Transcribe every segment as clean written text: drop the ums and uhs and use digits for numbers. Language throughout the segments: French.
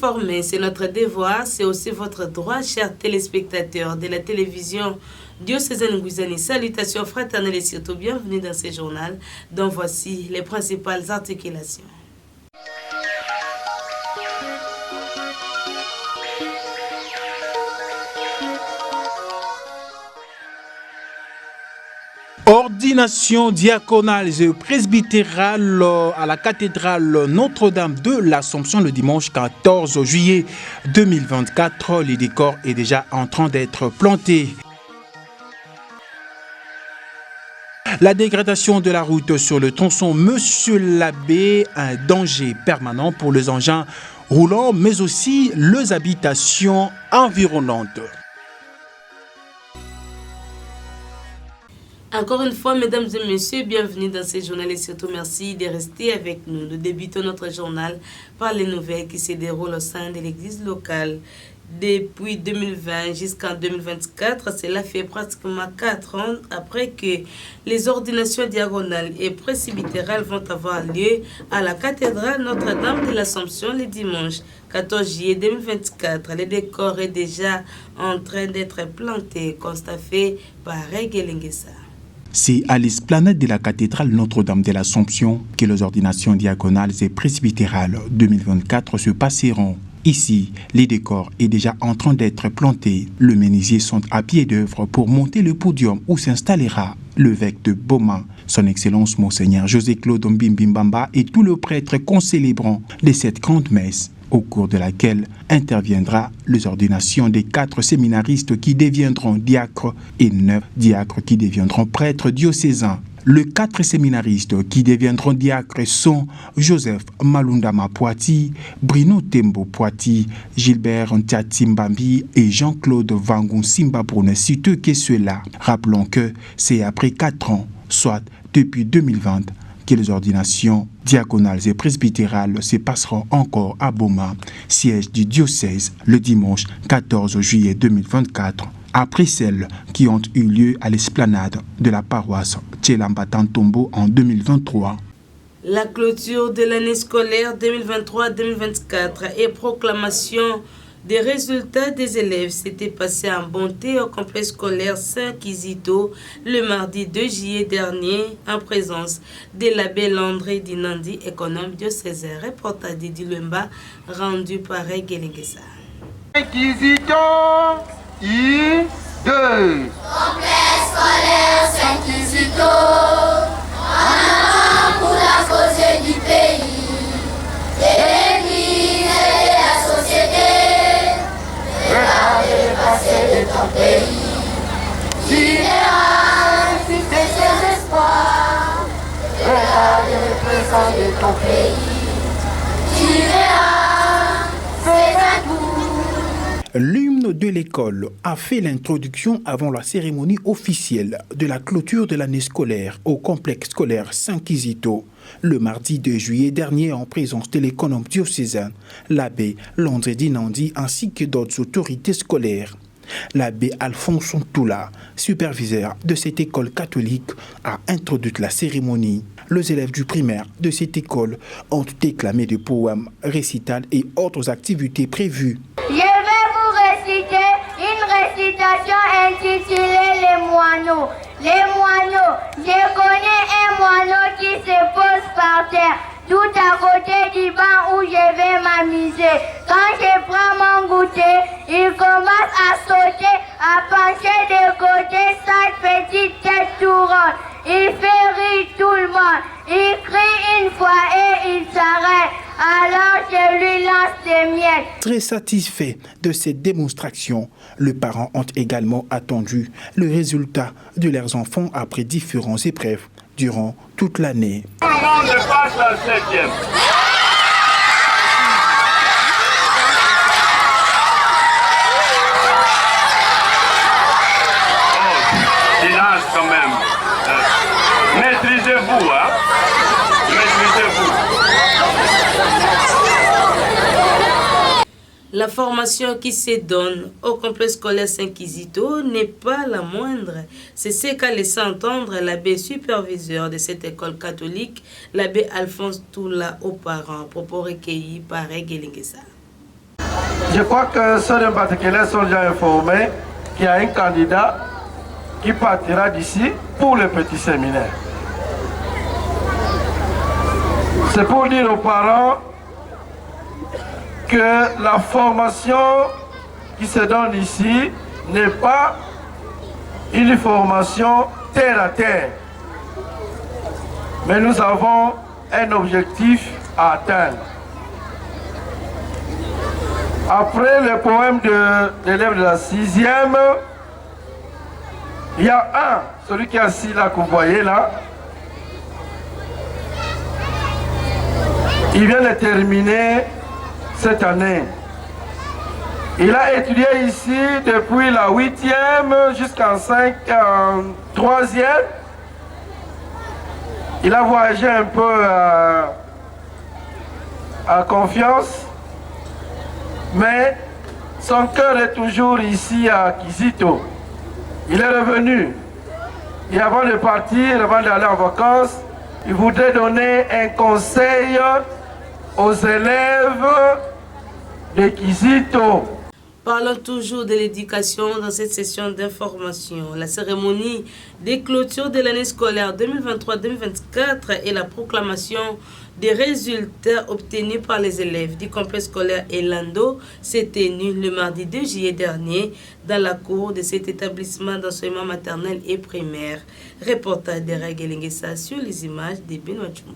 informer, c'est notre devoir, c'est aussi votre droit, chers téléspectateurs de la télévision diocésaine Ngwizani. Salutations fraternelles et surtout bienvenue dans ce journal dont voici les principales articulations. Ordination diaconale et presbytérale à la cathédrale Notre-Dame de l'Assomption le dimanche 14 juillet 2024. Le décor est déjà en train d'être planté. La dégradation de la route sur le tronçon Monsieur l'Abbé, un danger permanent pour les engins roulants, mais aussi les habitations environnantes. Encore une fois, mesdames et messieurs, bienvenue dans ce journal et surtout merci de rester avec nous. Nous débutons notre journal par les nouvelles qui se déroulent au sein de l'église locale. Depuis 2020 jusqu'en 2024, cela fait pratiquement 4 ans après que les ordinations diagonales et presbytérales vont avoir lieu à la cathédrale Notre-Dame de l'Assomption le dimanche 14 juillet 2024. Le décor est déjà en train d'être planté, constaté par Regelenguessa. C'est à l'esplanade de la cathédrale Notre-Dame de l'Assomption que les ordinations diagonales et presbytérales 2024 se passeront. Ici, les décors est déjà en train d'être plantés. Les menuisiers sont à pied d'œuvre pour monter le podium où s'installera l'évêque de Boma, son Excellence Monseigneur José-Claude Mbimbimbamba et tous les prêtres concélébrants de cette grande messe, au cours de laquelle interviendra les ordinations des 4 séminaristes qui deviendront diacres et 9 diacres qui deviendront prêtres diocésains. Les 4 séminaristes qui deviendront diacres sont Joseph Malundama Poiti, Bruno Tembo Poiti, Gilbert Ntiatimbambi et Jean-Claude Vangun Simbabrune, citeux que ceux-là. Rappelons que c'est après 4 ans, soit depuis 2020, que les ordinations diaconales et presbytérales se passeront encore à Boma, siège du diocèse, le dimanche 14 juillet 2024. Après celles qui ont eu lieu à l'esplanade de la paroisse Tchelamba-Tantombo en 2023. La clôture de l'année scolaire 2023-2024 et proclamation des résultats des élèves s'était passée en bonté au complexe scolaire Saint-Kizito le mardi 2 juillet dernier en présence de l'abbé Landré Dinandi, économe diocésain. Reportage d'Idi Lumba rendu par Regelenguessa. Saint-Kizito I2. Complexe scolaire Saint-Kizito, en avant pour la cause du pays, l'Église et la société. Regardez le passé de ton pays, tu verras de ses espoirs. Regardez le présent de ton pays, tu verras, c'est un coup. L'hymne de l'école a fait l'introduction avant la cérémonie officielle de la clôture de l'année scolaire au complexe scolaire Saint-Kizito le mardi 2 juillet dernier en présence de l'économe diocésain, l'abbé Landré Dinandi ainsi que d'autres autorités scolaires. L'abbé Alphonse Ntoula, superviseur de cette école catholique, a introduit la cérémonie. Les élèves du primaire de cette école ont déclamé des poèmes, récitals et autres activités prévues. Une récitation intitulée Les moineaux. Les moineaux. Je connais un moineau qui se pose par terre, tout à côté du banc où je vais m'amuser. Quand je prends mon goûter, il commence à sauter, à pencher de côté sa petite tête tout ronde. Il fait rire tout le monde. Il crie une fois et il s'arrête. Alors je lui lance des miettes. Très satisfaits de cette démonstration, les parents ont également attendu le résultat de leurs enfants après différentes épreuves durant toute l'année. Tout le monde passe la 7e. Silence quand même. Maîtrisez-vous, hein? Maîtrisez-vous. La formation qui se donne au complexe scolaire Saint-Kizito n'est pas la moindre. C'est ce qu'a laissé entendre l'abbé superviseur de cette école catholique, l'abbé Alphonse Toula aux parents, propos recueillis par Regelenguessa. Je crois que ceux de Batekele sont déjà informés qu'il y a un candidat qui partira d'ici pour le petit séminaire. C'est pour dire aux parents que la formation qui se donne ici n'est pas une formation terre à terre. Mais nous avons un objectif à atteindre. Après le poème de l'élève de la 6e, il y a celui qui est assis là, que vous voyez là. Il vient de terminer cette année. Il a étudié ici depuis la 8e jusqu'en 3e. Il a voyagé un peu à Confiance, mais son cœur est toujours ici à Kizito. Il est revenu. Et avant de partir, avant d'aller en vacances, il voudrait donner un conseil aux élèves de Kizito. Parlons toujours de l'éducation dans cette session d'information. La cérémonie des clôtures de l'année scolaire 2023-2024 et la proclamation des résultats obtenus par les élèves du complexe scolaire Elando s'est tenue le mardi 2 juillet dernier dans la cour de cet établissement d'enseignement maternel et primaire. Reportage de Raguelengessa sur les images de Benoît Chumbo.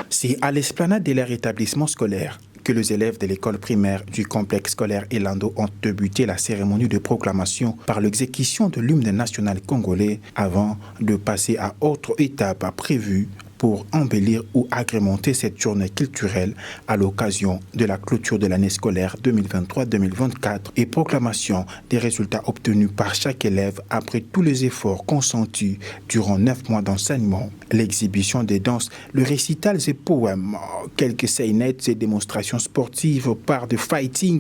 C'est à l'esplanade de leur établissement scolaire que les élèves de l'école primaire du complexe scolaire Elando ont débuté la cérémonie de proclamation par l'exécution de l'hymne national congolais avant de passer à autre étape prévue pour embellir ou agrémenter cette journée culturelle à l'occasion de la clôture de l'année scolaire 2023-2024 et proclamation des résultats obtenus par chaque élève après tous les efforts consentis durant 9 mois d'enseignement. L'exhibition des danses, le récital et poèmes, quelques scénettes et démonstrations sportives par de fighting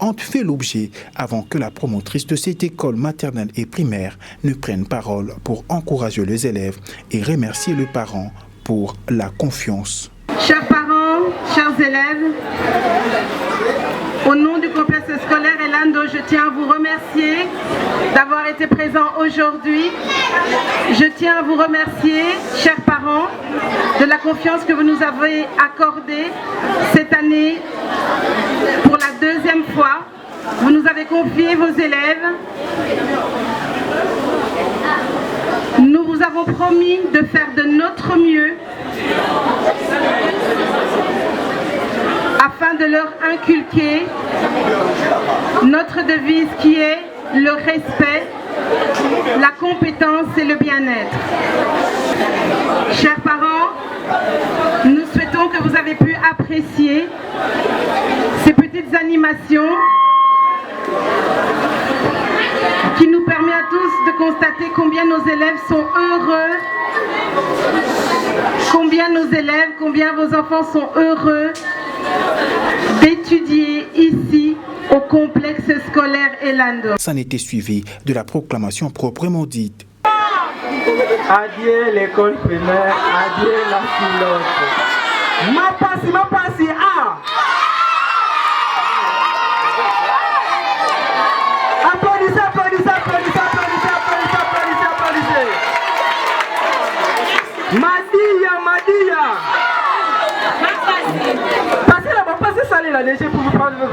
ont fait l'objet avant que la promotrice de cette école maternelle et primaire ne prenne parole pour encourager les élèves et remercier les parents pour la confiance. Chers parents, chers élèves, au nom du complexe scolaire Elando, je tiens à vous remercier d'avoir été présents aujourd'hui. Je tiens à vous remercier, chers parents, de la confiance que vous nous avez accordée cette année pour la 2e fois. Vous nous avez confié vos élèves. Nous vous avons promis de faire de notre mieux afin de leur inculquer notre devise qui est le respect, la compétence et le bien-être. Chers parents, nous souhaitons que vous avez pu apprécier ces petites animations qui nous permet à tous de constater combien nos élèves sont heureux, combien vos enfants sont heureux d'étudier ici au complexe scolaire Elando. Ça n'était suivi de la proclamation proprement dite. Adieu l'école primaire, adieu la filote. Ma passi, ah! Applaudissez. Madia. Passez ça là, pour vous prendre le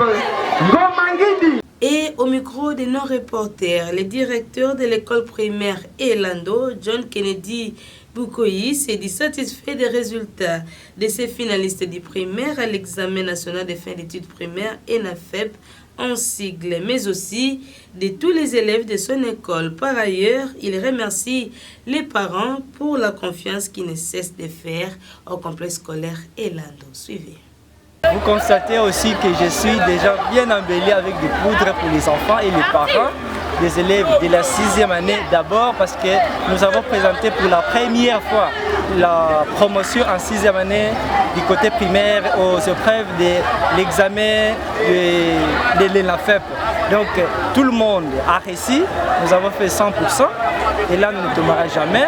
Et au micro de nos reporters, le directeur de l'école primaire Elando, John Kennedy Bukoyi, s'est dit satisfait des résultats de ses finalistes du primaire à l'examen national des fins d'études primaires ENAFEP en sigle, mais aussi de tous les élèves de son école. Par ailleurs, il remercie les parents pour la confiance qu'ils ne cessent de faire au complexe scolaire Elando. Suivez. Vous constatez aussi que je suis déjà bien embelli avec des poudres pour les enfants et les parents des élèves de la 6e année. D'abord parce que nous avons présenté pour la première fois la promotion en 6e année du côté primaire aux épreuves de l'examen de l'ENAFEP. Donc tout le monde a réussi, nous avons fait 100%, et là nous ne tomberons jamais.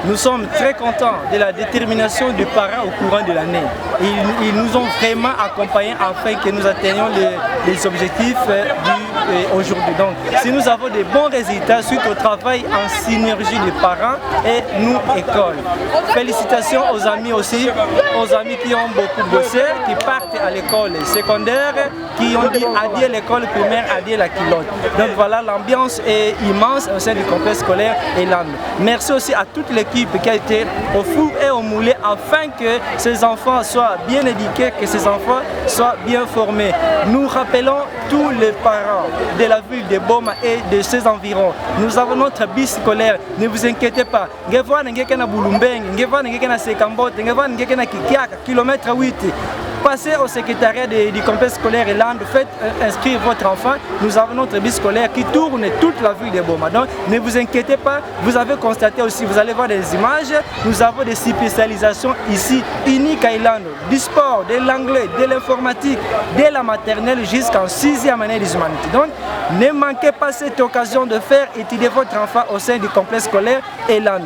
Nous sommes très contents de la détermination des parents au courant de l'année. Ils nous ont vraiment accompagnés afin que nous atteignions les objectifs aujourd'hui. Donc si nous avons des bons résultats suite au travail en synergie des parents et nous, école. Félicitations aux amis aussi, aux amis qui ont beaucoup bossé, qui partent à l'école secondaire, qui ont dit adieu l'école primaire, adieu la culotte. Donc voilà, l'ambiance est immense au sein du complexe scolaire Elan. Merci aussi à toute l'équipe qui a été au four et au moulin afin que ces enfants soient bien éduqués, que ces enfants soient bien formés. Nous rappelons tous les parents de la ville de Boma et de ses environs. Nous avons notre bus scolaire, ne vous inquiétez pas. Kilomètre 8. Passez au secrétariat du complexe scolaire Elan, faites inscrire votre enfant. Nous avons notre bus scolaire qui tourne toute la ville de Boma. Donc ne vous inquiétez pas, vous avez constaté aussi, vous allez voir des images, nous avons des spécialisations ici uniques à Elan, du sport, de l'anglais, de l'informatique, de la maternelle jusqu'en 6e année des humanités. Donc ne manquez pas cette occasion de faire étudier votre enfant au sein du complexe scolaire Elan.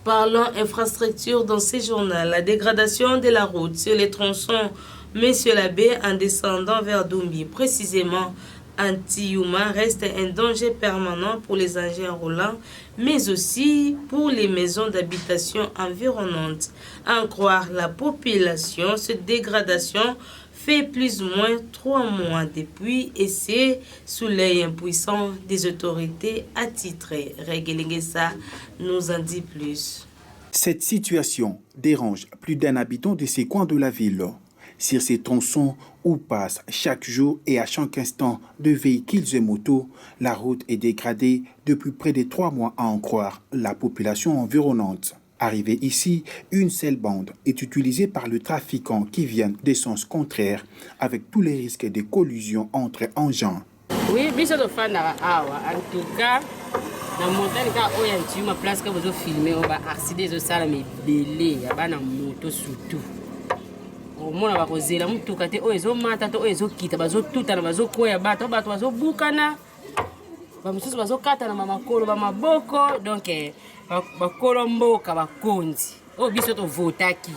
Parlons infrastructure dans ces journaux. La dégradation de la route sur les tronçons Monsieur l'abbé en descendant vers Dumbi, précisément Antiouma, reste un danger permanent pour les engins roulants, mais aussi pour les maisons d'habitation environnantes. À en croire la population, cette dégradation fait plus ou moins 3 mois depuis et c'est sous l'œil impuissant des autorités attitrées. Regelingesa nous en dit plus. Cette situation dérange plus d'un habitant de ces coins de la ville. Sur ces tronçons où passent chaque jour et à chaque instant de véhicules et motos, la route est dégradée depuis près de 3 mois à en croire la population environnante. Arrivé ici, une seule bande est utilisée par le trafiquant qui vient des sens contraires avec tous les risques de collusion entre engins. Oui, biso de fan awa en tout cas dans montagne ka oya ntuma place que vous filmer on va accident zo sala me belé ya bana moto surtout. Au mona ba kozela mutuka te oyezo mata to oyezo kita bazo tuta na bazo koya bato bazo bukana. Ba mususu bazo kata na mamakolo ba maboko donc bakolo mboka bakonzi o biso to votaki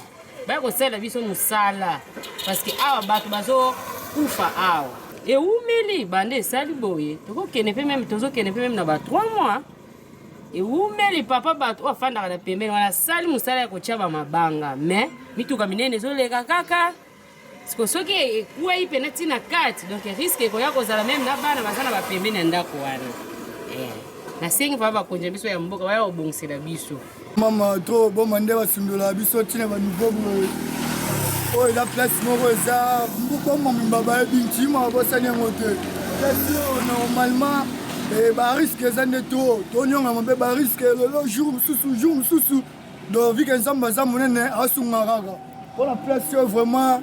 ba ko sala biso musala parce que awa bato bazo kufa awa e umeli bande sali boye to ko kene pe même tozo kene pe même na ba 3 mois e umeli papa bato afanda na pembeni wana sali musala ya ko chaba mabanga mais mituka minene zo leka kaka siko soki kuwa ipena tina kati donc risque ko ya ko zala même na bana bazana ba pembeni ndako wana na sengi baba konje biso ya mboka waya obongisela biso mama to boma nde basundola biso tina ba nouveau oh la place moko za mbuko momimba ba bintima bosanya mote kasi normalement ba risque za neto to nyonga mabe ba risque le jour mususu do vika nzamba za monene asunga kaka pour la place vraiment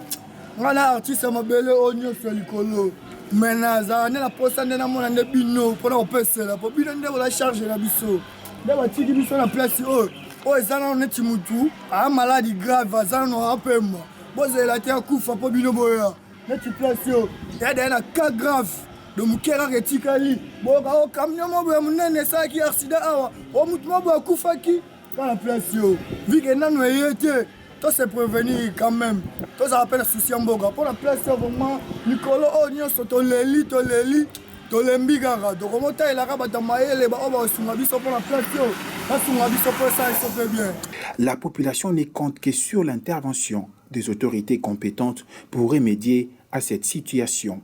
ngala artiste mabele onyo sur likolo menaza ne la posa ne na mona ne bino pour na opesela pour bino nde la charge la biso nde batiki biso na place o ezana neti mutu a maladie grave azana no apema bozela te akufa po bino boya neti place ya na cas grave de mukera retikali boka o camion mo boya munene sa ki accident awa o mutu mo boya akufa ki dans la place vike nanu yete to se prévenir quand même. Tout ça appelle souci en boga. Pour la place, vraiment, Nicolo Ognon, to leli, to lembigara. Donc, comment il a rabat dans maïle, bah, on va sur la biso pour la place. Là, sur la biso pour ça, il se fait bien. La population ne compte que sur l'intervention des autorités compétentes pour remédier à cette situation.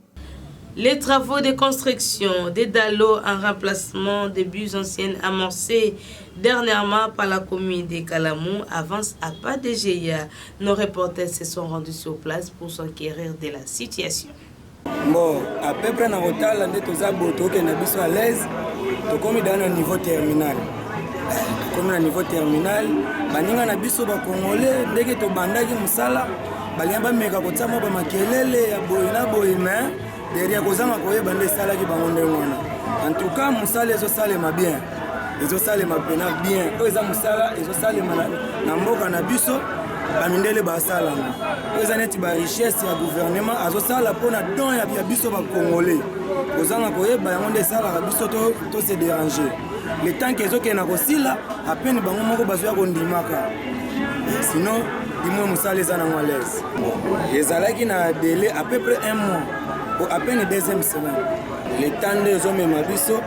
Les travaux de construction des dallos en remplacement des bus anciennes amorcés dernièrement par la commune de Kalamou avancent à pas de GIA. Nos reporters se sont rendus sur place pour s'enquérir de la situation. Bon, à peu près dans le total, on est à l'aise, on est dans un niveau terminal. Comme un niveau terminal, on est dans un biso congolais, dès que on bandagi musala, baliamba meka kotsama ba makelele ya boyina boyina. Derrière kozanga koyeba nde sala ki bango nde ngona. En tout cas musala ezo salema bien. Ezo salema pena bien. O eza musala ezo salema na mboka na biso bamindele basalanga eza neti richesse ya gouvernement azosala mpona don ya biso bacongolais kozanga koyeba yango nde esalaka biso to se déranger le temps ke ezokenda kosila apene bango moko bazoya kondimaka sinon dimoi mosala eza nango à l'aise ezalaki na délai à peu près 1 mois po apene deuxième semaine le temps nde ezomema biso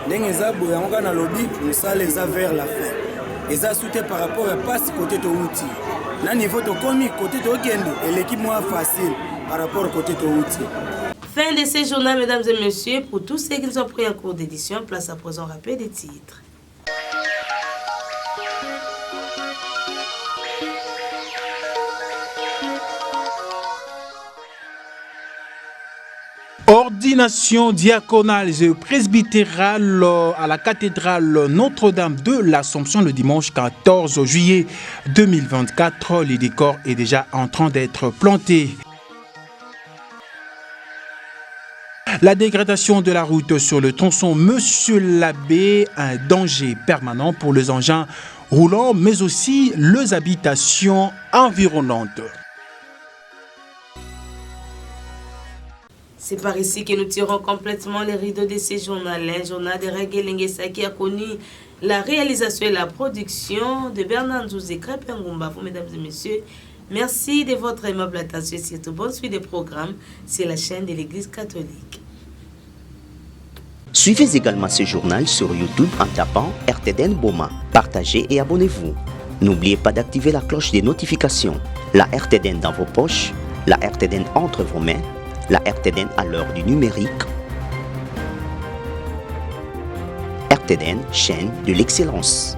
ndenge eza boye yango kaka na lobi mosala eza vers la fin eza soute par rapport ya pasi côté touti na niveau tokomi côté tokende et l'équipe moins facile par rapport au côté touti. Fin de ce journal, mesdames et messieurs. Pour tous ceux qui nous ont pris en cours d'édition, place à présent rappel des titres. Ordination diaconale et presbytérale à la cathédrale Notre-Dame de l'Assomption le dimanche 14 juillet 2024. Le décor est déjà en train d'être planté. La dégradation de la route sur le tronçon Monsieur l'Abbé, un danger permanent pour les engins roulants, mais aussi les habitations environnantes. C'est par ici que nous tirons complètement les rideaux de ce journal. Un journal de Reggae Lengesa qui a connu la réalisation et la production de Bernard Nzouzé Krepengumba. Vous, mesdames et messieurs, merci de votre aimable attention et surtout bonne suite des programmes sur la chaîne de l'Église catholique. Suivez également ce journal sur YouTube en tapant RTDN Boma. Partagez et abonnez-vous. N'oubliez pas d'activer la cloche des notifications. La RTDN dans vos poches, la RTDN entre vos mains, la RTDN à l'heure du numérique. RTDN, chaîne de l'excellence.